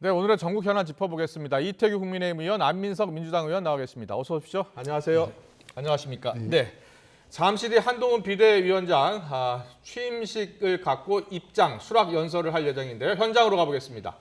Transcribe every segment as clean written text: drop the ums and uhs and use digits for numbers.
네, 오늘의 전국 현안 짚어보겠습니다. 이태규 국민의힘 의원, 안민석 민주당 의원 나와 계십니다. 어서 오십시오. 안녕하세요. 네. 안녕하십니까. 네. 잠시 뒤 한동훈 비대위원장 취임식을 갖고 입장, 수락 연설을 할 예정인데요. 현장으로 가보겠습니다.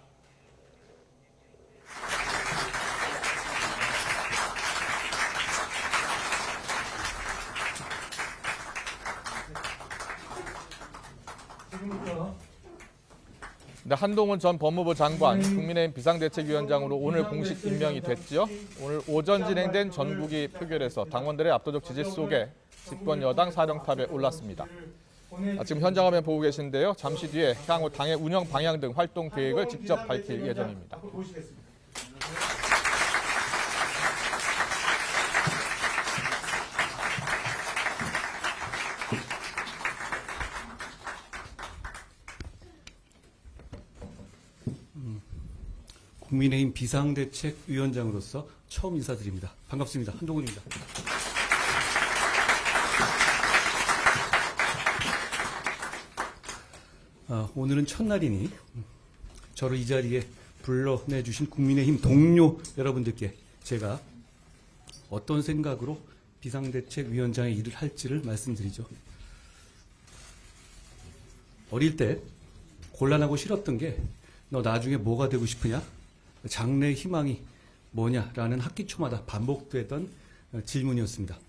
네, 한동훈 전 법무부 장관, 국민의힘 비상대책위원장으로 오늘 공식 임명이 됐지요. 오늘 오전 진행된 전국위 표결에서 당원들의 압도적 지지 속에 집권 여당 사령탑에 올랐습니다. 지금 현장 화면 보고 계신데요. 잠시 뒤에 향후 당의 운영 방향 등 활동 계획을 직접 밝힐 예정입니다. 국민의힘 비상대책위원장으로서 처음 인사드립니다. 반갑습니다. 한동훈입니다. 오늘은 첫날이니 저를 이 자리에 불러내주신 국민의힘 동료 여러분들께 제가 어떤 생각으로 비상대책위원장의 일을 할지를 말씀드리죠. 어릴 때 곤란하고 싫었던 게 너 나중에 뭐가 되고 싶으냐? 장래의 희망이 뭐냐라는 학기 초마다 반복되던 질문이었습니다.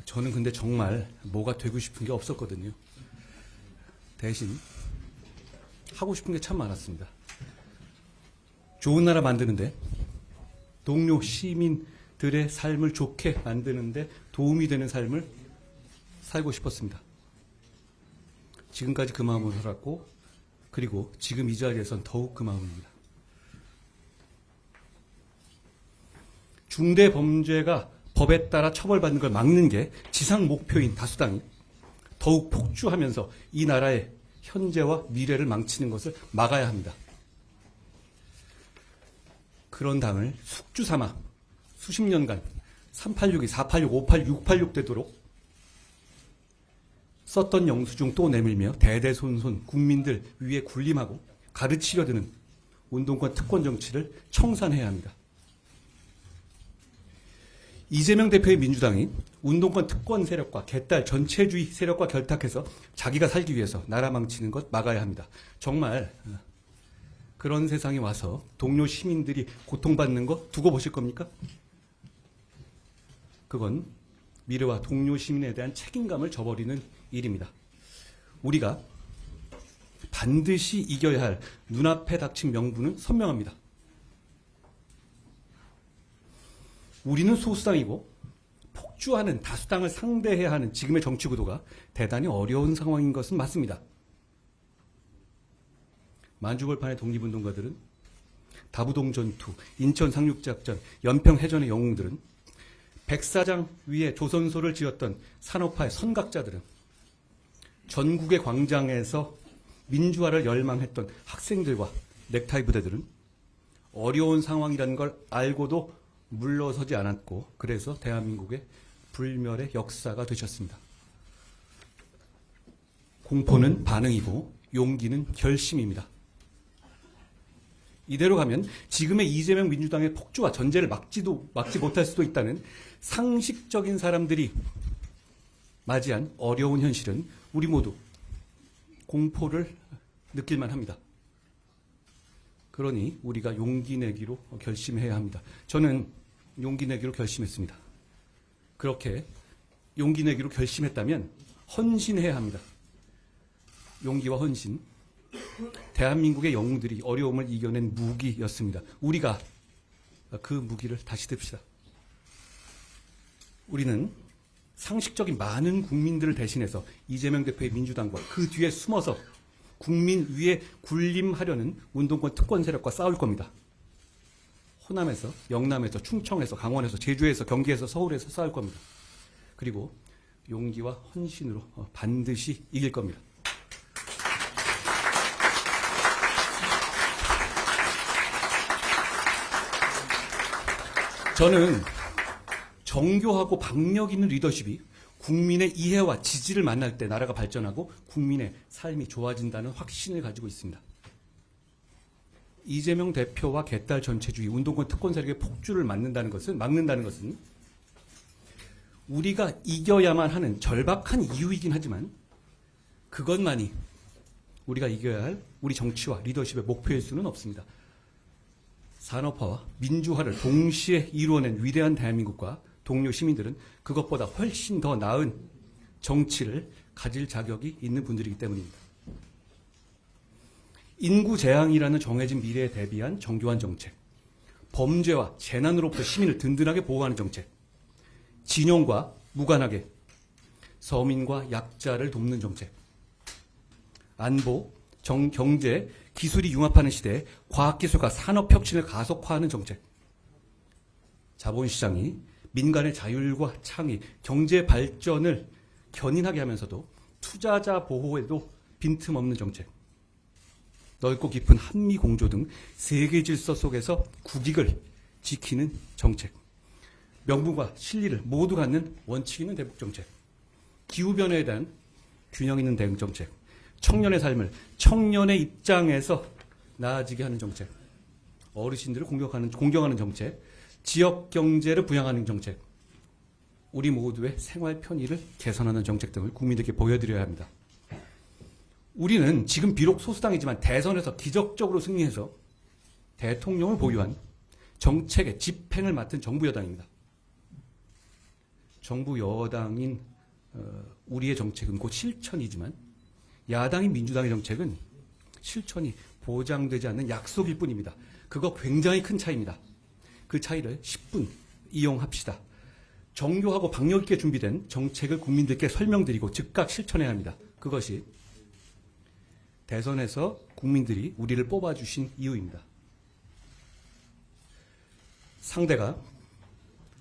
저는 근데 정말 뭐가 되고 싶은 게 없었거든요. 대신 하고 싶은 게 참 많았습니다. 좋은 나라 만드는데, 동료 시민들의 삶을 좋게 만드는데 도움이 되는 삶을 살고 싶었습니다. 지금까지 그 마음으로 살았고, 그리고 지금 이 자리에선 더욱 그 마음입니다. 중대 범죄가 법에 따라 처벌받는 걸 막는 게 지상 목표인 다수당이 더욱 폭주하면서 이 나라의 현재와 미래를 망치는 것을 막아야 합니다. 그런 당을 숙주 삼아 수십 년간 386이 486, 586, 686 되도록 썼던 영수증 또 내밀며 대대손손 국민들 위에 군림하고 가르치려 드는 운동권 특권 정치를 청산해야 합니다. 이재명 대표의 민주당이 운동권 특권 세력과 개딸 전체주의 세력과 결탁해서 자기가 살기 위해서 나라 망치는 것 막아야 합니다. 정말 그런 세상이 와서 동료 시민들이 고통받는 거 두고 보실 겁니까? 그건 미래와 동료 시민에 대한 책임감을 저버리는 일입니다. 우리가 반드시 이겨야 할 눈앞에 닥친 명분은 선명합니다. 우리는 소수당이고 폭주하는 다수당을 상대해야 하는 지금의 정치 구도가 대단히 어려운 상황인 것은 맞습니다. 만주벌판의 독립운동가들은, 다부동 전투, 인천 상륙작전, 연평 해전의 영웅들은, 백사장 위에 조선소를 지었던 산업화의 선각자들은, 전국의 광장에서 민주화를 열망했던 학생들과 넥타이 부대들은 어려운 상황이라는 걸 알고도 물러서지 않았고, 그래서 대한민국의 불멸의 역사가 되셨습니다. 공포는 반응이고 용기는 결심입니다. 이대로 가면 지금의 이재명 민주당의 폭주와 전제를 막지 못할 수도 있다는 상식적인 사람들이 맞이한 어려운 현실은 우리 모두 공포를 느낄만 합니다. 그러니 우리가 용기 내기로 결심해야 합니다. 저는 용기 내기로 결심했습니다. 그렇게 용기 내기로 결심했다면 헌신해야 합니다. 용기와 헌신, 대한민국의 영웅들이 어려움을 이겨낸 무기였습니다. 우리가 그 무기를 다시 듭시다. 우리는 상식적인 많은 국민들을 대신해서 이재명 대표의 민주당과 그 뒤에 숨어서 국민 위에 군림하려는 운동권 특권 세력과 싸울 겁니다. 호남에서, 영남에서, 충청에서, 강원에서, 제주에서, 경기에서, 서울에서 싸울 겁니다. 그리고 용기와 헌신으로 반드시 이길 겁니다. 저는 정교하고 박력 있는 리더십이 국민의 이해와 지지를 만날 때 나라가 발전하고 국민의 삶이 좋아진다는 확신을 가지고 있습니다. 이재명 대표와 개딸 전체주의 운동권 특권 세력의 폭주를 막는다는 것은 우리가 이겨야만 하는 절박한 이유이긴 하지만 그것만이 우리가 이겨야 할 우리 정치와 리더십의 목표일 수는 없습니다. 산업화와 민주화를 동시에 이루어낸 위대한 대한민국과 동료 시민들은 그것보다 훨씬 더 나은 정치를 가질 자격이 있는 분들이기 때문입니다. 인구 재앙이라는 정해진 미래에 대비한 정교한 정책, 범죄와 재난으로부터 시민을 든든하게 보호하는 정책, 진영과 무관하게 서민과 약자를 돕는 정책, 안보, 경제, 기술이 융합하는 시대에 과학기술과 산업혁신을 가속화하는 정책, 자본시장이 민간의 자율과 창의, 경제 발전을 견인하게 하면서도 투자자 보호에도 빈틈없는 정책, 넓고 깊은 한미 공조 등 세계 질서 속에서 국익을 지키는 정책, 명분과 실리를 모두 갖는 원칙 있는 대북 정책, 기후변화에 대한 균형 있는 대응 정책, 청년의 삶을 청년의 입장에서 나아지게 하는 정책, 어르신들을 공경하는 정책, 지역 경제를 부양하는 정책, 우리 모두의 생활 편의를 개선하는 정책 등을 국민들께 보여드려야 합니다. 우리는 지금 비록 소수당이지만 대선에서 기적적으로 승리해서 대통령을 보유한 정책의 집행을 맡은 정부 여당입니다. 정부 여당인 우리의 정책은 곧 실천이지만 야당인 민주당의 정책은 실천이 보장되지 않는 약속일 뿐입니다. 그거 굉장히 큰 차이입니다. 그 차이를 10분 이용합시다. 정교하고 박력 있게 준비된 정책을 국민들께 설명드리고 즉각 실천해야 합니다. 그것이 대선에서 국민들이 우리를 뽑아주신 이유입니다. 상대가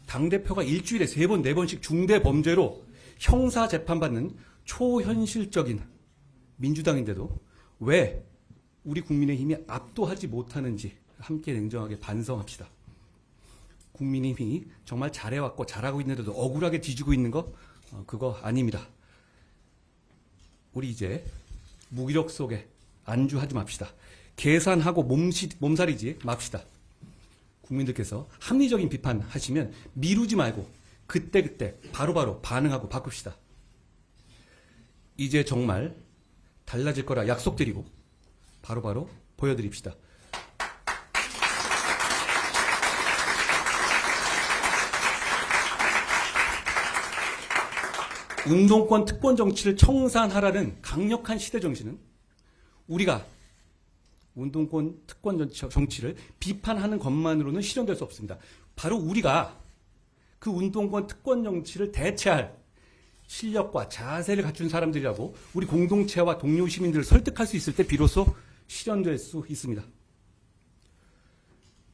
당대표가 일주일에 3번, 4번씩 중대 범죄로 형사 재판받는 초현실적인 민주당인데도 왜 우리 국민의힘이 압도하지 못하는지 함께 냉정하게 반성합시다. 국민의힘이 정말 잘해왔고 잘하고 있는데도 억울하게 뒤지고 있는 거 그거 아닙니다. 우리 이제 무기력 속에 안주하지 맙시다. 계산하고 몸살이지 맙시다. 국민들께서 합리적인 비판하시면 미루지 말고 그때그때 바로바로 반응하고 바꿉시다. 이제 정말 달라질 거라 약속드리고 바로바로 보여드립시다. 운동권 특권 정치를 청산하라는 강력한 시대 정신은 우리가 운동권 특권 정치를 비판하는 것만으로는 실현될 수 없습니다. 바로 우리가 그 운동권 특권 정치를 대체할 실력과 자세를 갖춘 사람들이라고 우리 공동체와 동료 시민들을 설득할 수 있을 때 비로소 실현될 수 있습니다.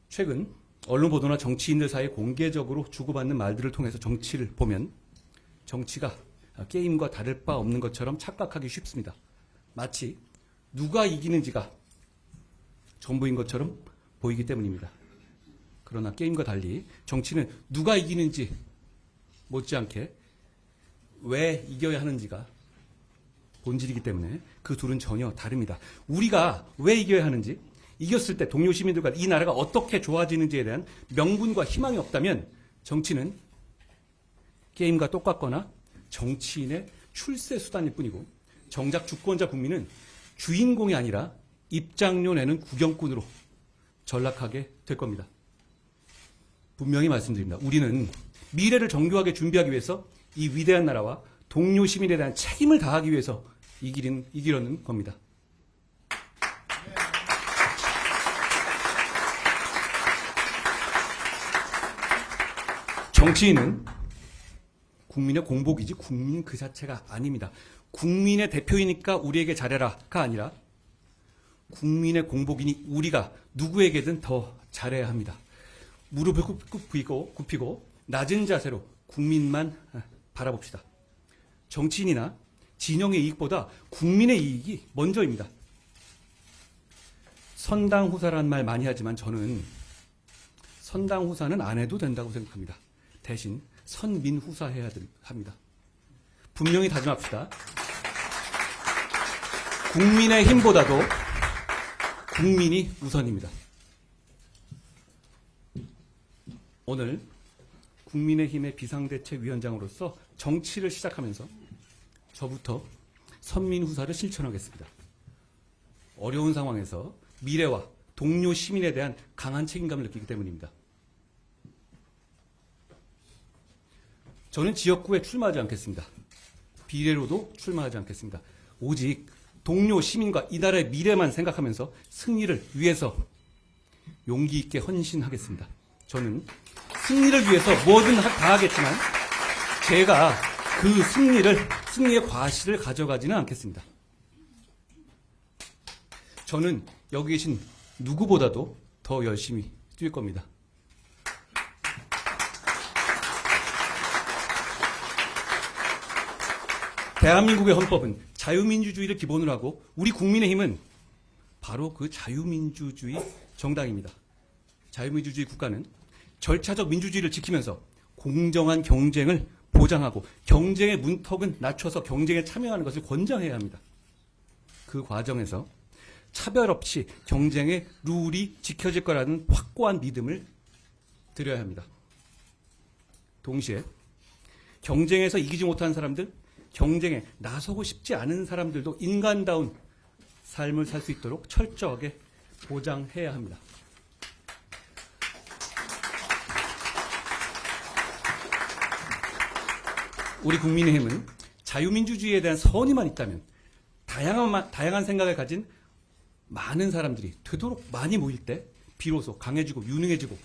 최근 언론 보도나 정치인들 사이에 공개적으로 주고받는 말들을 통해서 정치를 보면 정치가 게임과 다를 바 없는 것처럼 착각하기 쉽습니다. 마치 누가 이기는지가 전부인 것처럼 보이기 때문입니다. 그러나 게임과 달리 정치는 누가 이기는지 못지않게 왜 이겨야 하는지가 본질이기 때문에 그 둘은 전혀 다릅니다. 우리가 왜 이겨야 하는지, 이겼을 때 동료 시민들과 이 나라가 어떻게 좋아지는지에 대한 명분과 희망이 없다면 정치는 게임과 똑같거나 정치인의 출세 수단일 뿐이고 정작 주권자 국민은 주인공이 아니라 입장료 내는 구경꾼으로 전락하게 될 겁니다. 분명히 말씀드립니다. 우리는 미래를 정교하게 준비하기 위해서 이 위대한 나라와 동료 시민에 대한 책임을 다하기 위해서 이기려는 겁니다. 정치인은 국민의 공복이지 국민 그 자체가 아닙니다. 국민의 대표이니까 우리에게 잘해라가 아니라 국민의 공복이니 우리가 누구에게든 더 잘해야 합니다. 무릎을 굽히고 낮은 자세로 국민만 바라봅시다. 정치인이나 진영의 이익보다 국민의 이익이 먼저입니다. 선당후사라는 말 많이 하지만 저는 선당후사는 안 해도 된다고 생각합니다. 대신 선민후사해야 합니다. 분명히 다짐합시다. 국민의 힘보다도 국민이 우선입니다. 오늘 국민의힘의 비상대책위원장으로서 정치를 시작하면서 저부터 선민후사를 실천하겠습니다. 어려운 상황에서 미래와 동료 시민에 대한 강한 책임감을 느끼기 때문입니다. 저는 지역구에 출마하지 않겠습니다. 비례로도 출마하지 않겠습니다. 오직 동료 시민과 이 나라의 미래만 생각하면서 승리를 위해서 용기 있게 헌신하겠습니다. 저는 승리를 위해서 뭐든 다 하겠지만 제가 그 승리의 과실을 가져가지는 않겠습니다. 저는 여기 계신 누구보다도 더 열심히 뛸 겁니다. 대한민국의 헌법은 자유민주주의를 기본으로 하고 우리 국민의힘은 바로 그 자유민주주의 정당입니다. 자유민주주의 국가는 절차적 민주주의를 지키면서 공정한 경쟁을 보장하고 경쟁의 문턱은 낮춰서 경쟁에 참여하는 것을 권장해야 합니다. 그 과정에서 차별 없이 경쟁의 룰이 지켜질 거라는 확고한 믿음을 드려야 합니다. 동시에 경쟁에서 이기지 못하는 사람들, 경쟁에 나서고 싶지 않은 사람들도 인간다운 삶을 살 수 있도록 철저하게 보장해야 합니다. 우리 국민의힘은 자유민주주의에 대한 선의만 있다면 다양한 생각을 가진 많은 사람들이 되도록 많이 모일 때 비로소 강해지고 유능해지고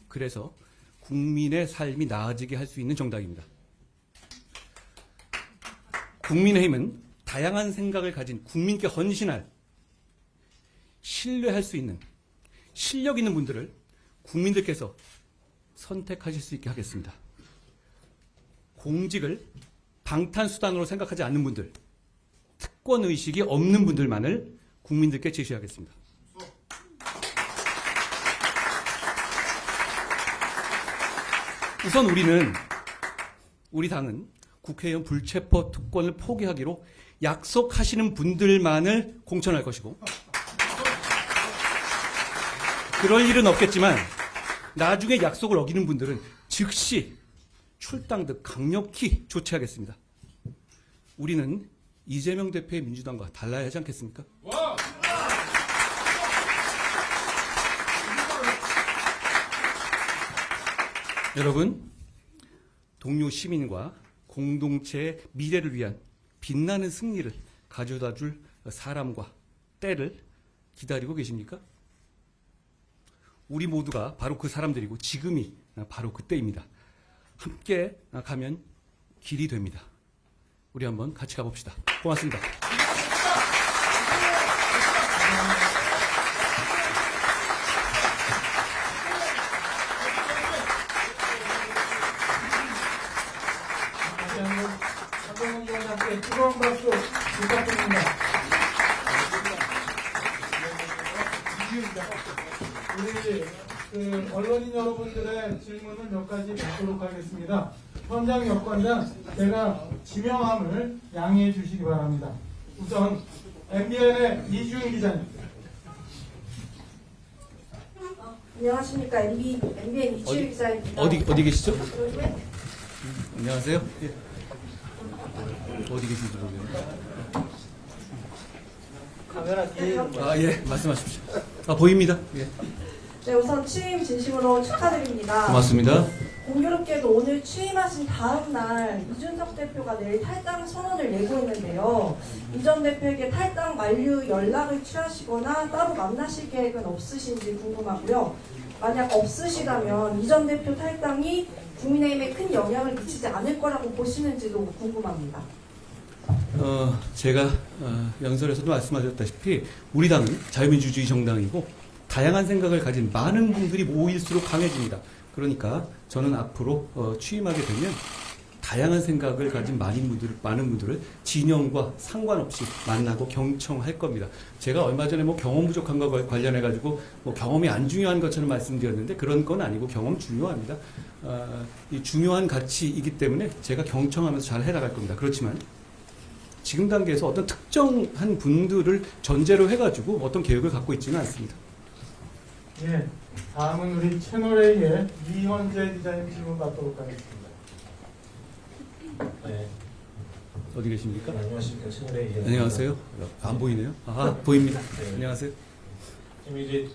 그래서 국민의 삶이 나아지게 할 수 있는 정당입니다. 국민의힘은 다양한 생각을 가진 국민께 헌신할 신뢰할 수 있는 실력 있는 분들을 국민들께서 선택하실 수 있게 하겠습니다. 공직을 방탄수단으로 생각하지 않는 분들, 특권의식이 없는 분들만을 국민들께 제시하겠습니다. 우선 우리 당은 국회의원 불체포 특권을 포기하기로 약속하시는 분들만을 공천할 것이고 그럴 일은 없겠지만 나중에 약속을 어기는 분들은 즉시 출당 등 강력히 조치하겠습니다. 우리는 이재명 대표의 민주당과 달라야 하지 않겠습니까? 여러분, 동료 시민과 공동체의 미래를 위한 빛나는 승리를 가져다 줄 사람과 때를 기다리고 계십니까? 우리 모두가 바로 그 사람들이고 지금이 바로 그때입니다. 함께 가면 길이 됩니다. 우리 한번 같이 가봅시다. 고맙습니다. 박정훈 위원장께 뜨거운 박수 부탁드립니다. 우리 언론인 여러분들의 질문을 몇 가지 받도록 하겠습니다. 현장 여건상 제가 지명함을 양해해 주시기 바랍니다. 우선 MBN의 이주인 기자님. 안녕하십니까. MBN 이주일 기자입니다. 어디 계시죠? 안녕하세요. 예. 어디 계신지 모르겠네요. 카메라 뒤에 예, 말씀하십시오. 보입니다. 예. 네, 우선 취임 진심으로 축하드립니다. 고맙습니다. 공교롭게도 오늘 취임하신 다음 날 이준석 대표가 내일 탈당 선언을 내고 있는데요. 이 전 대표에게 탈당 만료 연락을 취하시거나 따로 만나실 계획은 없으신지 궁금하고요. 만약 없으시다면 이 전 대표 탈당이 국민의힘에 큰 영향을 미치지 않을 거라고 보시는지도 궁금합니다. 제가 연설에서도 말씀하셨다시피 우리 당은 자유민주주의 정당이고 다양한 생각을 가진 많은 분들이 모일수록 강해집니다. 그러니까 저는 앞으로 취임하게 되면 다양한 생각을 가진 많은 분들을 진영과 상관없이 만나고 경청할 겁니다. 제가 얼마 전에 경험 부족한 것과 관련해가지고 경험이 안 중요한 것처럼 말씀드렸는데 그런 건 아니고 경험 중요합니다. 이 중요한 가치이기 때문에 제가 경청하면서 잘 해나갈 겁니다. 그렇지만 지금 단계에서 어떤 특정한 분들을 전제로 해가지고 어떤 계획을 갖고 있지는 않습니다. 예, 다음은 우리 채널A의 이현재 기자님 질문 받도록 하겠습니다. 네, 어디 계십니까? 안녕하십니까. 채널A 이현입니다. 안녕하세요. 안 보이네요. 아, 보입니다. 네. 안녕하세요. 지금 이제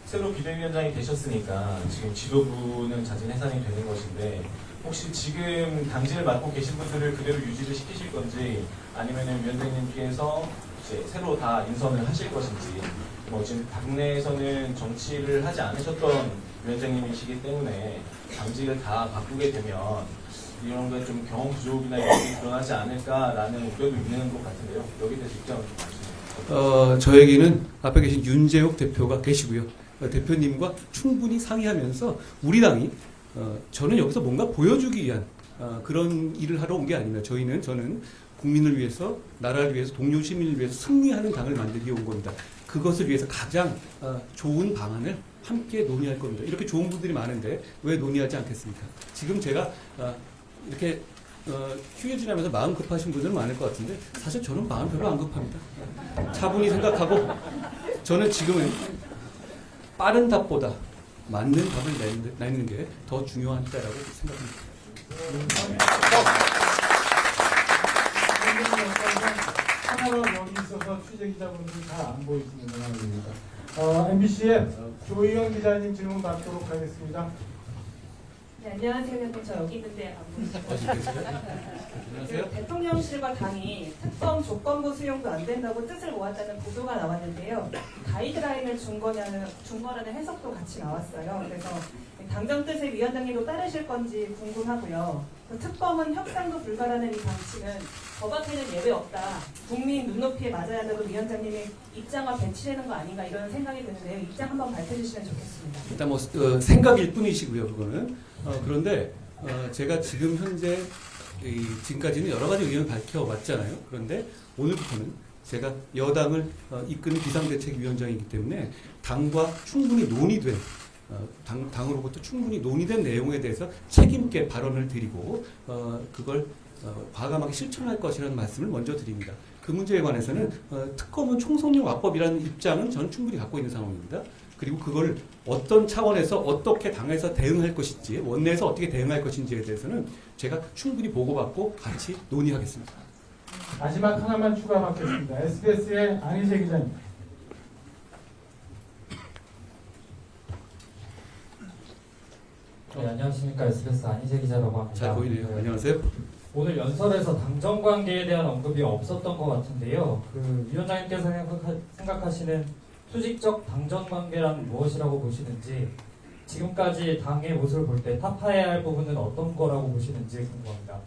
새로 비대위원장이 되셨으니까 지금 지도부는 잦은 해산이 되는 것인데 혹시 지금 당직을 맡고 계신 분들을 그대로 유지를 시키실 건지 아니면은 위원장님께서 이제 새로 다 인선을 하실 것인지 뭐 지금 당내에서는 정치를 하지 않으셨던 위원장님이시기 때문에 당직을 다 바꾸게 되면 이런 게 좀 경험 부족이나 이런 게 드러나지 않을까라는 우려도 있는 것 같은데요. 여기에 대해서 입장을 좀 말씀해 주세요. 저에게는 앞에 계신 윤재욱 대표가 계시고요. 대표님과 충분히 상의하면서 우리 당이 저는 여기서 뭔가 보여주기 위한 그런 일을 하러 온 게 아닙니다. 저는 국민을 위해서, 나라를 위해서, 동료 시민을 위해서 승리하는 당을 만들기 온 겁니다. 그것을 위해서 가장 좋은 방안을 함께 논의할 겁니다. 이렇게 좋은 분들이 많은데 왜 논의하지 않겠습니까? 지금 제가 이렇게 휴게 지나면서 마음 급하신 분들은 많을 것 같은데 사실 저는 마음 별로 안 급합니다. 차분히 생각하고 저는 지금은 빠른 답보다 맞는 답을 내는 게 더 중요한 때라고 생각합니다. 하나로 여기 있어서 취재 기자분들이 잘 안 보이시는 상황입니다. MBC의 조희영 기자님 질문 받도록 하겠습니다. 네, 안녕하세요. 저 여기 있는데 안 보이시죠? 어디 계세요? 안녕하세요. 대통령실과 당이 특검 조건부 수용도 안 된다고 뜻을 모았다는 보도가 나왔는데요. 가이드라인을 준 거라는 해석도 같이 나왔어요. 그래서 당정 뜻을 위원장님도 따르실 건지 궁금하고요. 그 특검은 협상도 불가라는 이 방침은 법 앞에는 예외 없다. 국민 눈높이에 맞아야 한다고 위원장님이 입장과 배치되는 거 아닌가 이런 생각이 드는데요. 입장 한번 밝혀주시면 좋겠습니다. 일단 뭐 생각일 뿐이시고요, 그거는. 그런데 제가 지금 현재 지금까지는 여러 가지 의견을 밝혀왔잖아요. 그런데 오늘부터는 제가 여당을 이끄는 비상대책위원장이기 때문에 당과 충분히 논의된 당으로부터 충분히 논의된 내용에 대해서 책임있게 발언을 드리고 그걸 과감하게 실천할 것이라는 말씀을 먼저 드립니다. 그 문제에 관해서는 특검은 총선용화법이라는 입장은 저는 충분히 갖고 있는 상황입니다. 그리고 그걸 어떤 차원에서 어떻게 당에서 대응할 것인지 원내에서 어떻게 대응할 것인지에 대해서는 제가 충분히 보고받고 같이 논의하겠습니다. 마지막 하나만 추가 받겠습니다. SBS의 안희재 기자님. 네, 안녕하십니까. SBS 안희재 기자라고 합니다. 잘 보이네요. 안녕하세요. 오늘 연설에서 당정 관계에 대한 언급이 없었던 것 같은데요. 그 위원장님께서 생각하시는 수직적 당정 관계란 무엇이라고 보시는지, 지금까지 당의 모습을 볼 때 타파해야 할 부분은 어떤 거라고 보시는지 궁금합니다.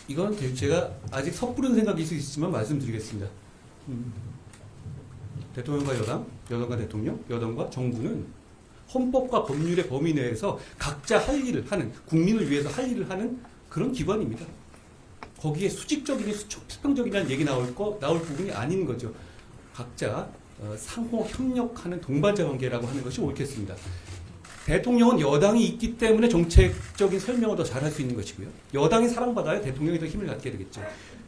이건 제가 아직 섣부른 생각일 수 있지만 말씀드리겠습니다. 대통령과 여당, 여당과 대통령, 여당과 정부는 헌법과 법률의 범위 내에서 각자 할 일을 하는, 국민을 위해서 할 일을 하는 그런 기관입니다. 거기에 수직적이니 수평적이라는 얘기 나올 부분이 아닌 거죠. 각자 상호 협력하는 동반자 관계라고 하는 것이 옳겠습니다. 대통령은 여당이 있기 때문에 정책적인 설명을 더 잘할 수 있는 것이고요. 여당이 사랑받아야 대통령이 더 힘을 갖게 되겠죠.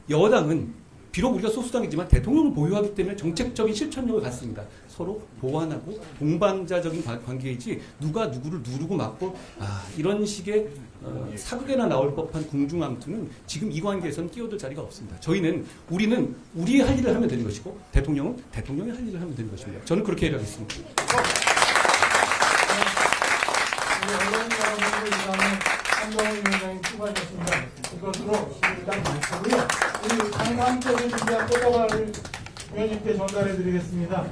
여당은 비록 우리가 소수당이지만 대통령을 보유하기 때문에 정책적인 실천력을 갖습니다. 서로 보완하고 동반자적인 관계이지 누가 누구를 누르고 막고 이런 식의 사극에나 나올 법한 궁중암투는 지금 이 관계에서는 끼어들 자리가 없습니다. 우리는 우리의 할 일을 하면 되는 것이고 대통령은 대통령의 할 일을 하면 되는 것입니다. 저는 그렇게 일하겠습니다. 한동훈 위원장이 추가하셨습니다. 이것으로 일단 마치고요. 우리 당상적인 준비한 포토가를 위원님께 전달해드리겠습니다.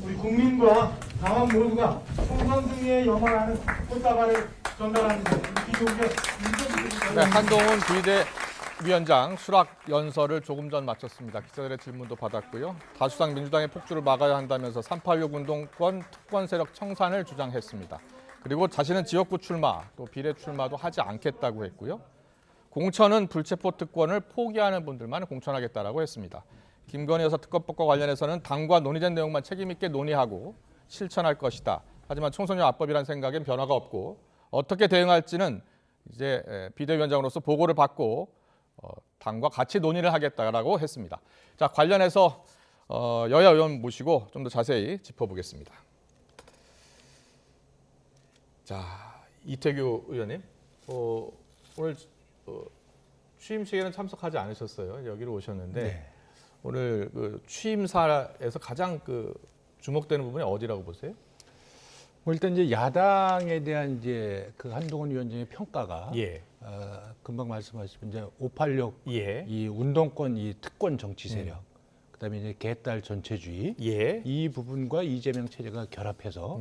우리 국민과 당원 모두가 총선 승리에 염원하는 꽃다발을 전달합니다. 기독의 네, 한동훈 비대위원장 수락 연설을 조금 전 마쳤습니다. 기자들의 질문도 받았고요. 다수당 민주당의 폭주를 막아야 한다면서 386 운동권 특권 세력 청산을 주장했습니다. 그리고 자신은 지역구 출마, 또 비례 출마도 하지 않겠다고 했고요. 공천은 불체포 특권을 포기하는 분들만 공천하겠다라고 했습니다. 김건희 여사 특검법과 관련해서는 당과 논의된 내용만 책임 있게 논의하고 실천할 것이다. 하지만 총선용 압법이라는 생각엔 변화가 없고 어떻게 대응할지는 이제 비대위원장으로서 보고를 받고 당과 같이 논의를 하겠다라고 했습니다. 자, 관련해서 여야 의원 모시고 좀 더 자세히 짚어보겠습니다. 자, 이태규 의원님, 오늘 취임식에는 참석하지 않으셨어요. 여기로 오셨는데 네. 오늘 그 취임사에서 가장 주목되는 부분이 어디라고 보세요? 뭐 일단 이제 야당에 대한 이제 그 한동훈 위원장의 평가가 예, 금방 말씀하신 이제 586 예, 이 운동권 이 특권 정치 세력 그다음에 이제 개딸 전체주의 예, 이 부분과 이재명 체제가 결합해서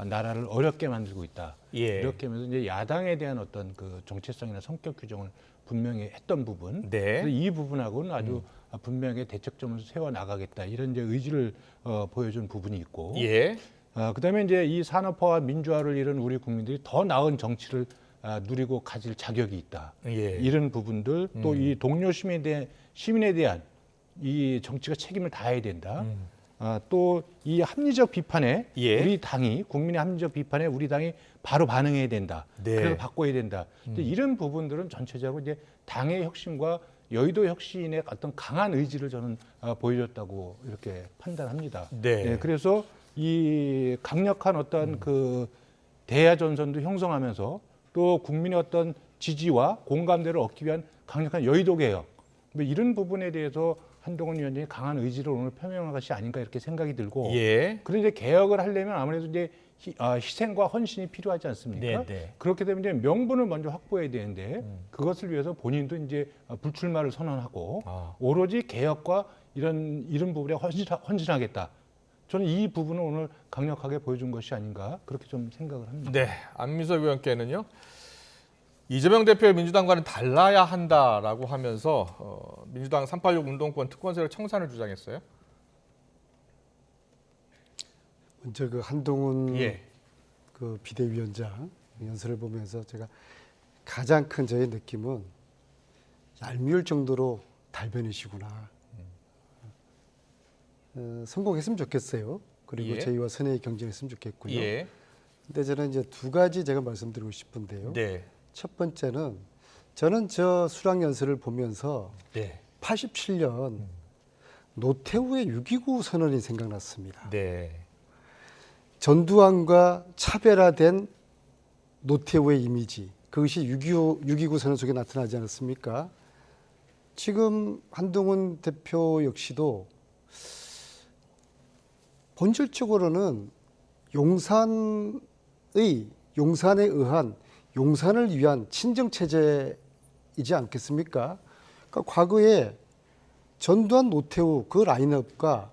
나라를 어렵게 만들고 있다. 예, 이렇게 하면서 이제 야당에 대한 어떤 그 정체성이나 성격 규정을 분명히 했던 부분. 네, 그래서 이 부분하고는 아주 분명히 대척점을 세워 나가겠다 이런 이제 의지를 보여준 부분이 있고. 예, 그다음에 이제 이 산업화와 민주화를 이룬 우리 국민들이 더 나은 정치를 누리고 가질 자격이 있다. 예, 이런 부분들 또 이 동료 시민에 대한 이 정치가 책임을 다해야 된다. 또 이 합리적 비판에 예. 우리 당이 국민의 합리적 비판에 우리 당이 바로 반응해야 된다. 네. 그래서 바꿔야 된다. 이제 이런 부분들은 전체적으로 이제 당의 혁신과 여의도 혁신의 어떤 강한 의지를 저는 보여줬다고 이렇게 판단합니다. 네. 예, 그래서 이 강력한 어떤 그 대야 전선도 형성하면서 또 국민의 어떤 지지와 공감대를 얻기 위한 강력한 여의도 개혁 뭐 이런 부분에 대해서 한동훈 위원장이 강한 의지를 오늘 표명한 것이 아닌가 이렇게 생각이 들고 예, 그런데 개혁을 하려면 아무래도 이제 희생과 헌신이 필요하지 않습니까? 네, 네. 그렇게 되면 이제 명분을 먼저 확보해야 되는데 그것을 위해서 본인도 이제 불출마를 선언하고 오로지 개혁과 이런 부분에 헌신하겠다. 저는 이 부분을 오늘 강력하게 보여준 것이 아닌가 그렇게 좀 생각을 합니다. 네, 안민석 의원께는요. 이재명 대표의 민주당과는 달라야 한다라고 하면서 민주당 386 운동권 특권 세력 청산을 주장했어요. 먼저 그 한동훈 예, 그 비대위원장 연설을 보면서 제가 가장 큰 저의 느낌은 얄미울 정도로 달변이시구나. 성공했으면 좋겠어요. 그리고 예. 저희와 선의의 경쟁했으면 좋겠고요. 예, 근데 저는 이제 두 가지 제가 말씀드리고 싶은데요. 네, 첫 번째는 저는 저 수락 연설을 보면서 네, 87년 노태우의 6.29 선언이 생각났습니다. 네, 전두환과 차별화된 노태우의 이미지, 그것이 6.29 선언 속에 나타나지 않았습니까? 지금 한동훈 대표 역시도 본질적으로는 용산에 의한 용산을 위한 친정체제이지 않겠습니까? 그러니까 과거에 전두환, 노태우 그 라인업과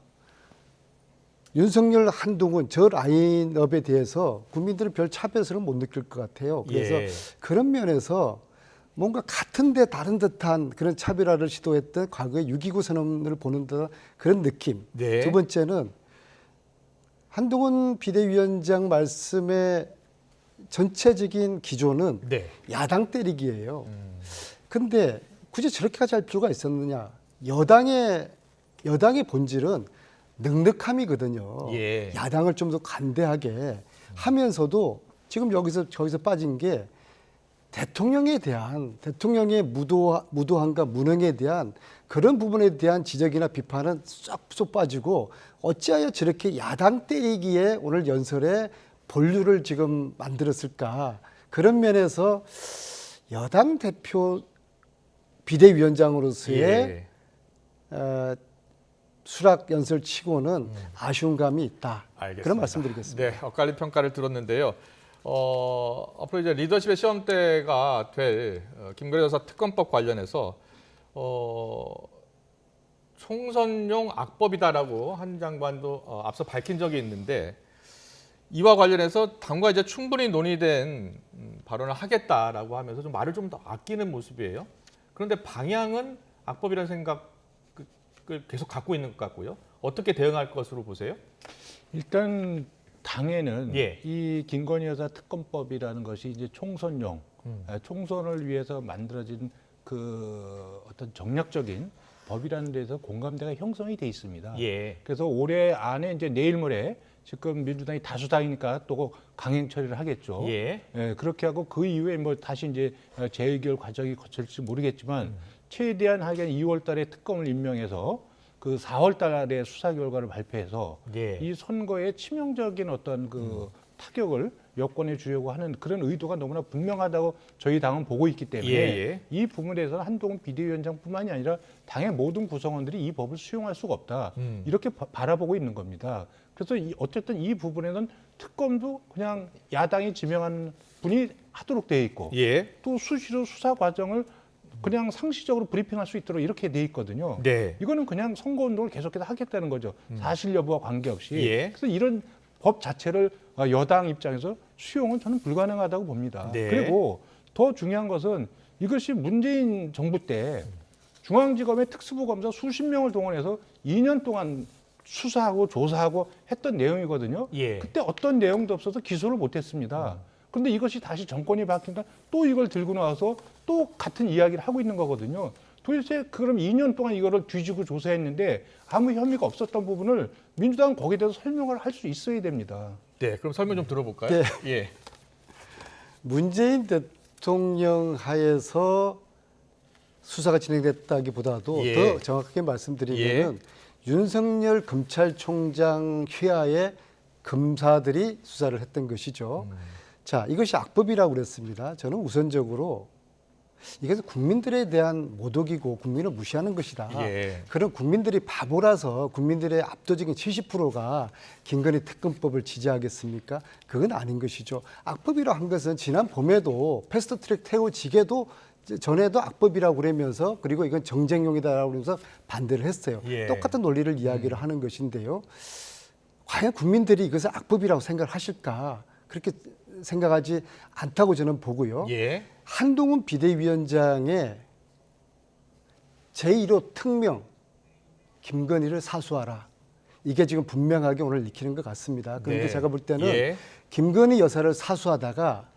윤석열, 한동훈 저 라인업에 대해서 국민들은 별 차별성을 못 느낄 것 같아요. 그래서 예. 그런 면에서 뭔가 같은데 다른 듯한 그런 차별화를 시도했던 과거의 6.29 선언을 보는 듯한 그런 느낌. 네. 두 번째는 한동훈 비대위원장 말씀의 전체적인 기조는 네. 야당 때리기예요. 근데 굳이 저렇게까지 할 필요가 있었느냐? 여당의 본질은 능력함이거든요. 예. 야당을 좀 더 관대하게 하면서도 지금 저기서 빠진 게 대통령의 무도함과 무능에 대한 그런 부분에 대한 지적이나 비판은 쏙 빠지고 어찌하여 저렇게 야당 때리기에 오늘 연설에 본류를 지금 만들었을까. 그런 면에서 여당 대표 비대위원장으로서의 예. 수락 연설 치고는 아쉬운 감이 있다. 알겠습니다. 그런 말씀드리겠습니다. 네, 엇갈린 평가를 들었는데요. 앞으로 이제 리더십의 시험대가 될 김건희 여사 특검법 관련해서 총선용 악법이다라고 한 장관도 앞서 밝힌 적이 있는데 이와 관련해서 당과 이제 충분히 논의된 발언을 하겠다라고 하면서 좀 말을 좀 더 아끼는 모습이에요. 그런데 방향은 악법이라는 생각을 계속 갖고 있는 것 같고요. 어떻게 대응할 것으로 보세요? 일단 당에는 예. 이 김건희 여사 특검법이라는 것이 이제 총선용, 총선을 위해서 만들어진 그 어떤 정략적인 법이라는 데서 공감대가 형성이 돼 있습니다. 예. 그래서 올해 안에 이제 내일 모레 지금 민주당이 다수당이니까 또 강행 처리를 하겠죠. 예. 그렇게 하고 그 이후에 뭐 다시 이제 재의결 과정이 거칠지 모르겠지만 최대한 하긴 2월 달에 특검을 임명해서 그 4월 달에 수사 결과를 발표해서 예. 이 선거에 치명적인 어떤 그 타격을 여권에 주려고 하는 그런 의도가 너무나 분명하다고 저희 당은 보고 있기 때문에 예. 이 부분에서는 한동훈 비대위원장뿐만이 아니라 당의 모든 구성원들이 이 법을 수용할 수가 없다. 이렇게 바라보고 있는 겁니다. 그래서 어쨌든 이 부분에는 특검도 그냥 야당이 지명한 분이 하도록 되어 있고 예. 또 수시로 수사 과정을 그냥 상시적으로 브리핑할 수 있도록 이렇게 돼 있거든요. 네. 이거는 그냥 선거운동을 계속해서 하겠다는 거죠. 사실 여부와 관계없이. 예. 그래서 이런 법 자체를 여당 입장에서 수용은 저는 불가능하다고 봅니다. 네. 그리고 더 중요한 것은 이것이 문재인 정부 때 중앙지검의 특수부 검사 수십 명을 동원해서 2년 동안 수사하고 조사하고 했던 내용이거든요. 예. 그때 어떤 내용도 없어서 기소를 못했습니다. 그런데 이것이 다시 정권이 바뀌니까 또 이걸 들고 나와서 또 같은 이야기를 하고 있는 거거든요. 도대체 그럼 2년 동안 이거를 뒤지고 조사했는데 아무 혐의가 없었던 부분을 민주당은 거기에 대해서 설명을 할 수 있어야 됩니다. 네, 그럼 설명 좀 들어볼까요? 네. 예. 문재인 대통령 하에서 수사가 진행됐다기보다도 예. 더 정확하게 말씀드리면 윤석열 검찰총장 휘하에 검사들이 수사를 했던 것이죠. 자, 이것이 악법이라고 그랬습니다. 저는 우선적으로 이것은 국민들에 대한 모독이고 국민을 무시하는 것이다. 예. 그런 국민들이 바보라서 국민들의 압도적인 70%가 김건희 특검법을 지지하겠습니까? 그건 아닌 것이죠. 악법이라고 한 것은 지난 봄에도 패스트트랙 태워지게도 전에도 악법이라고 그러면서 그리고 이건 정쟁용이다라고 그러면서 반대를 했어요. 예. 똑같은 논리를 이야기를 하는 것인데요. 과연 국민들이 이것을 악법이라고 생각하실까? 그렇게 생각하지 않다고 저는 보고요. 예. 한동훈 비대위원장의 제1호 특명 김건희를 사수하라. 이게 지금 분명하게 오늘 익히는 것 같습니다. 그런데 네. 제가 볼 때는 예. 김건희 여사를 사수하다가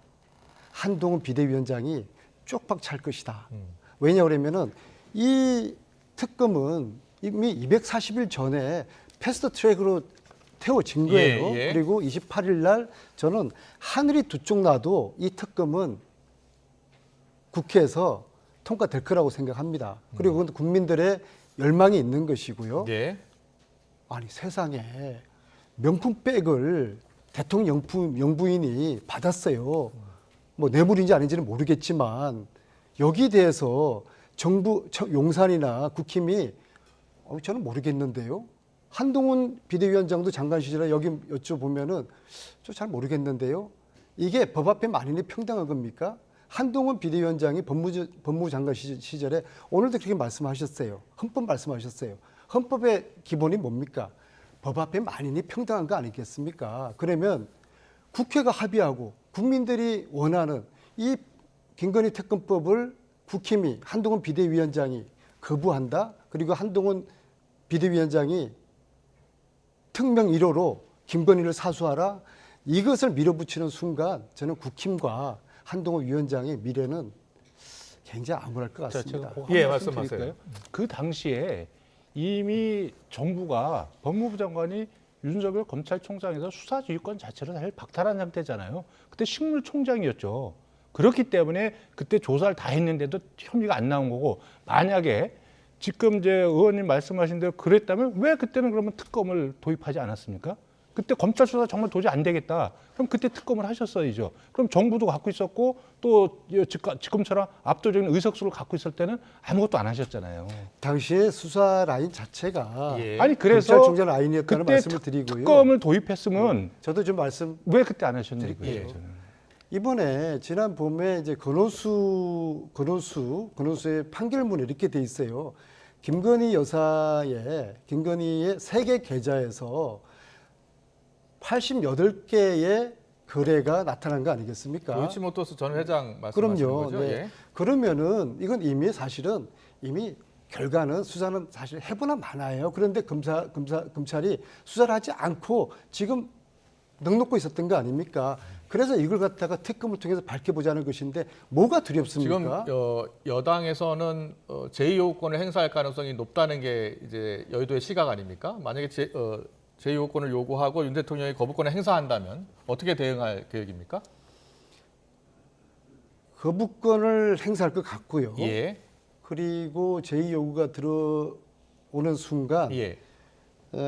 한동훈 비대위원장이 쪽박 찰 것이다. 왜냐 그러면은 이 특검은 이미 240일 전에 패스트 트랙으로 태워진 거예요. 예, 예. 그리고 28일 날 저는 하늘이 두 쪽 나도 이 특검은 국회에서 통과될 거라고 생각합니다. 그리고 그건 국민들의 열망이 있는 것이고요. 네. 아니 세상에 명품백을 대통령 영부인이 받았어요. 뭐 뇌물인지 아닌지는 모르겠지만 여기에 대해서 정부 용산이나 국힘이 저는 모르겠는데요. 한동훈 비대위원장도 장관 시절에 여기 여쭤보면은 저 잘 모르겠는데요. 이게 법 앞에 만인이 평등한 겁니까? 한동훈 비대위원장이 법무부 장관 시절에 오늘도 그렇게 말씀하셨어요. 헌법 말씀하셨어요. 헌법의 기본이 뭡니까? 법 앞에 만인이 평등한 거 아니겠습니까? 그러면 국회가 합의하고 국민들이 원하는 이 김건희 특검법을 국힘이 한동훈 비대위원장이 거부한다. 그리고 한동훈 비대위원장이 특명 1호로 김건희를 사수하라. 이것을 밀어붙이는 순간 저는 국힘과 한동훈 위원장의 미래는 굉장히 암울할 것 같습니다. 예, 말씀하세요. 그 당시에 이미 정부가 법무부 장관이 윤석열 검찰총장에서 수사지휘권 자체를 사실 박탈한 상태잖아요. 그때 식물총장이었죠. 그렇기 때문에 그때 조사를 다 했는데도 혐의가 안 나온 거고, 만약에 지금 이제 의원님 말씀하신 대로 그랬다면 왜 그때는 그러면 특검을 도입하지 않았습니까? 그때 검찰 수사 정말 도저히 안 되겠다. 그럼 그때 특검을 하셨어야죠. 그럼 정부도 갖고 있었고 또 지금처럼 압도적인 의석수를 갖고 있을 때는 아무것도 안 하셨잖아요. 당시에 수사 라인 자체가 예. 아니 그래서 검찰총장 라인이었다는 그때 말씀을 드리고요. 특검을 도입했으면 저도 좀 말씀 왜 그때 안 하셨는지 드릴게요. 저는. 이번에 지난 봄에 이제 건호수의 판결문에 이렇게 돼 있어요. 김건희의 세계 계좌에서 88개의 거래가 나타난 거 아니겠습니까? 도이치모터스 전 회장 말씀하시는 그럼요. 거죠? 네. 예. 그러면은 이건 이미 사실은 결과는 수사는 사실 해보나 마나요. 그런데 검찰이 수사를 하지 않고 지금 넉놓고 있었던 거 아닙니까? 그래서 이걸 갖다가 특검을 통해서 밝혀보자는 것인데 뭐가 두렵습니까? 지금 여당에서는 제2요구권을 행사할 가능성이 높다는 게 이제 여의도의 시각 아닙니까? 만약에 제2요구권을 요구하고 윤 대통령이 거부권을 행사한다면 어떻게 대응할 계획입니까? 거부권을 행사할 것 같고요. 예. 그리고 제2 요구가 들어오는 순간 예.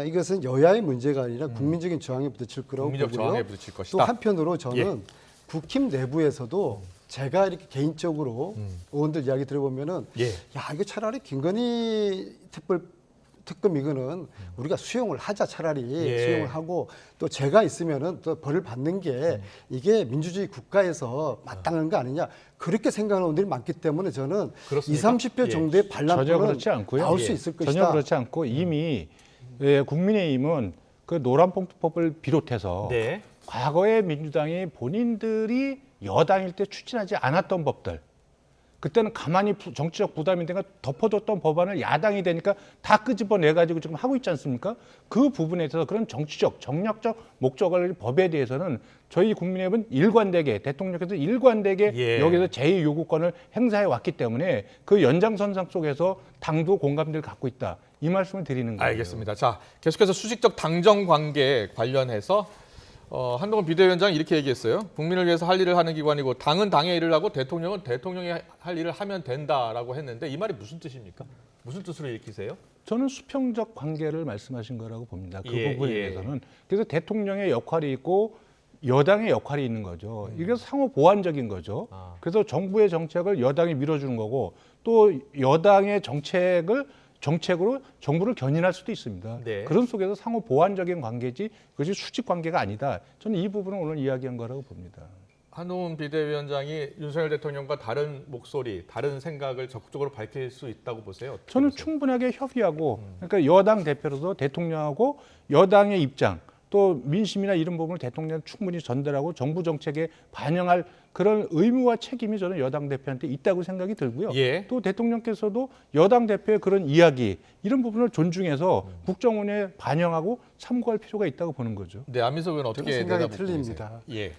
이것은 여야의 문제가 아니라 국민적인 저항에 부딪힐 거라고 국민적 보고요. 저항에 부딪힐 것이다. 또 한편으로 저는 국힘 내부에서도 제가 이렇게 개인적으로 의원들 이야기 들어보면은 예. 야 이거 차라리 김건희 특검 이거는 우리가 수용을 하자 차라리 예. 수용을 하고 또 제가 있으면은 또 벌을 받는 게 이게 민주주의 국가에서 마땅한 거 아니냐 그렇게 생각하는 분들이 많기 때문에 저는 그렇습니까? 20, 30표 예. 정도의 전혀 반란표는 그렇지 않고요. 나올 예. 수 있을 것이다. 전혀 그렇지 않고 이미 국민의힘은 그 노란봉투법을 비롯해서 네. 과거에 민주당이 본인들이 여당일 때 추진하지 않았던 법들, 그때는 가만히 정치적 부담이 되니까 덮어뒀던 법안을 야당이 되니까 다 끄집어내가지고 지금 하고 있지 않습니까? 그 부분에 있어서 그런 정치적, 정략적 목적을 법에 대해서는 저희 국민의힘은 일관되게 대통령께서 일관되게 예. 여기서 제2 요구권을 행사해 왔기 때문에 그 연장선상 속에서 당도 공감대를 갖고 있다. 이 말씀을 드리는 거예요. 알겠습니다. 자, 계속해서 수직적 당정 관계 관련해서 한동훈 비대위원장이 이렇게 얘기했어요. 국민을 위해서 할 일을 하는 기관이고 당은 당의 일을 하고 대통령은 대통령이 할 일을 하면 된다라고 했는데 이 말이 무슨 뜻입니까? 무슨 뜻으로 읽히세요? 저는 수평적 관계를 말씀하신 거라고 봅니다. 그 예, 부분에 예. 대해서는. 그래서 대통령의 역할이 있고 여당의 역할이 있는 거죠. 이게 상호 보완적인 거죠. 아. 그래서 정부의 정책을 여당이 밀어주는 거고 또 여당의 정책으로 정부를 견인할 수도 있습니다. 네. 그런 속에서 상호 보완적인 관계지 그것이 수직 관계가 아니다. 저는 이 부분을 오늘 이야기한 거라고 봅니다. 한동훈 비대위원장이 윤석열 대통령과 다른 목소리, 다른 생각을 적극적으로 밝힐 수 있다고 보세요? 어떻게 저는 보세요? 충분하게 협의하고 그러니까 여당 대표로서 대통령하고 여당의 입장 또 민심이나 이런 부분을 대통령한테 충분히 전달하고 정부 정책에 반영할 그런 의무와 책임이 저는 여당 대표한테 있다고 생각이 들고요. 예. 또 대통령께서도 여당 대표의 그런 이야기 이런 부분을 존중해서 국정원에 반영하고 참고할 필요가 있다고 보는 거죠. 네, 안민석 의원 어떻게 저는 생각이 대답을 틀립니다. 드리세요? 예.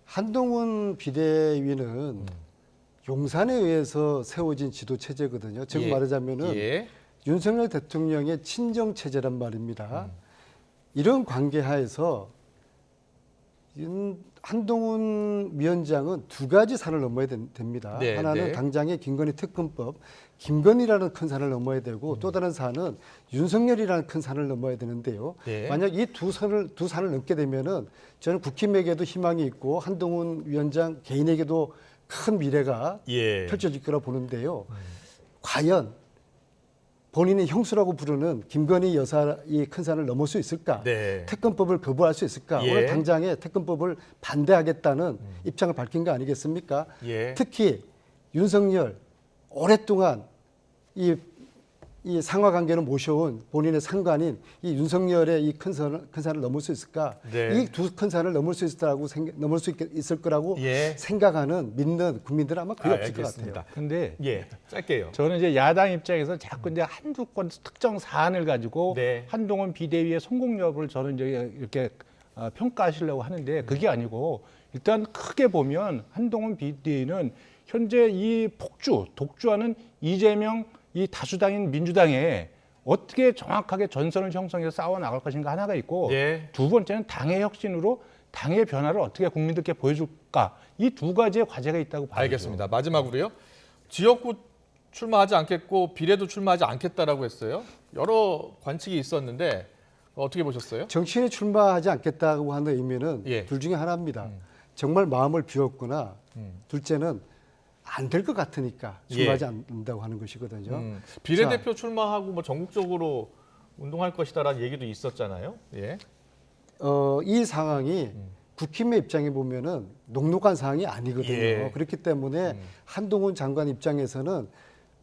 한동훈 비대위는 용산에 의해서 세워진 지도 체제거든요. 즉 예. 말하자면은 예. 윤석열 대통령의 친정 체제란 말입니다. 이런 관계 하에서 한동훈 위원장은 두 가지 산을 넘어야 됩니다. 네, 하나는 네. 당장의 김건희 특검법, 김건희라는 큰 산을 넘어야 되고 또 다른 산은 윤석열이라는 큰 산을 넘어야 되는데요. 네. 만약 이 두 산을 넘게 되면은 저는 국힘에게도 희망이 있고 한동훈 위원장 개인에게도 큰 미래가 예. 펼쳐질 거라 보는데요. 과연 본인의 형수라고 부르는 김건희 여사 이 큰 산을 넘을 수 있을까? 네. 특검법을 거부할 수 있을까? 예. 오늘 당장에 특검법을 반대하겠다는 입장을 밝힌 거 아니겠습니까? 예. 특히 윤석열 오랫동안 이 상하 관계를 모셔온 본인의 상관인 이 윤석열의 이 큰 산을 넘을 수 있을까? 네. 이 두 큰 산을 넘을 수 있을 거라고 예. 생각하는 믿는 국민들은 아마 거의 없을 것 알겠습니다. 같아요. 근데 예. 짧게요. 저는 이제 야당 입장에서 자꾸 이제 한두 건 특정 사안을 가지고 네. 한동훈 비대위의 성공 여부를 저는 이제 이렇게 평가하시려고 하는데 그게 아니고 일단 크게 보면 한동훈 비대위는 현재 이 독주하는 이재명 이 다수당인 민주당에 어떻게 정확하게 전선을 형성해서 싸워 나갈 것인가 하나가 있고 예. 두 번째는 당의 혁신으로 당의 변화를 어떻게 국민들께 보여줄까 이 두 가지의 과제가 있다고 봐요. 알겠습니다. 마지막으로요. 지역구 출마하지 않겠고 비례도 출마하지 않겠다라고 했어요. 여러 관측이 있었는데 어떻게 보셨어요? 정치인에 출마하지 않겠다고 하는 의미는 예. 둘 중에 하나입니다. 정말 마음을 비웠거나 둘째는 안 될 것 같으니까 출마하지 않는다고 하는 것이거든요. 비례대표 출마하고 뭐 전국적으로 운동할 것이다라는 얘기도 있었잖아요. 예. 이 상황이 국힘의 입장에 보면은 녹록한 상황이 아니거든요. 예. 그렇기 때문에 한동훈 장관 입장에서는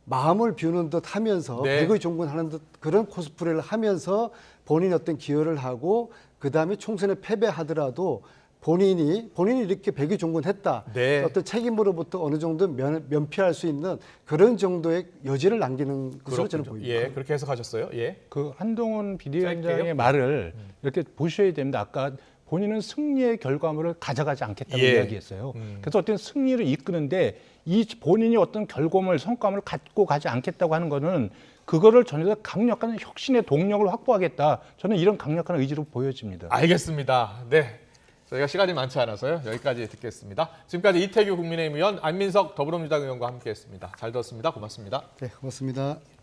마음을 비우는 듯 하면서 네. 백의 종군하는 듯 그런 코스프레를 하면서 본인이 어떤 기여를 하고 그다음에 총선에 패배하더라도 본인이 이렇게 백의 종군했다. 네. 어떤 책임으로부터 어느 정도 면피할 수 있는 그런 정도의 여지를 남기는 것으로 저는 보입니다. 예, 그렇게 해석하셨어요. 예. 그 한동훈 비대위원장의 짧게요? 말을 이렇게 보셔야 됩니다. 아까 본인은 승리의 결과물을 가져가지 않겠다고 예. 이야기했어요. 그래서 어떤 승리를 이끄는데 이 본인이 어떤 결과물, 성과물을 갖고 가지 않겠다고 하는 거는 그거를 전혀 강력한 혁신의 동력을 확보하겠다. 저는 이런 강력한 의지로 보여집니다. 알겠습니다. 네. 저희가 시간이 많지 않아서요. 여기까지 듣겠습니다. 지금까지 이태규 국민의힘 의원, 안민석 더불어민주당 의원과 함께했습니다. 잘 들었습니다. 고맙습니다. 네, 고맙습니다.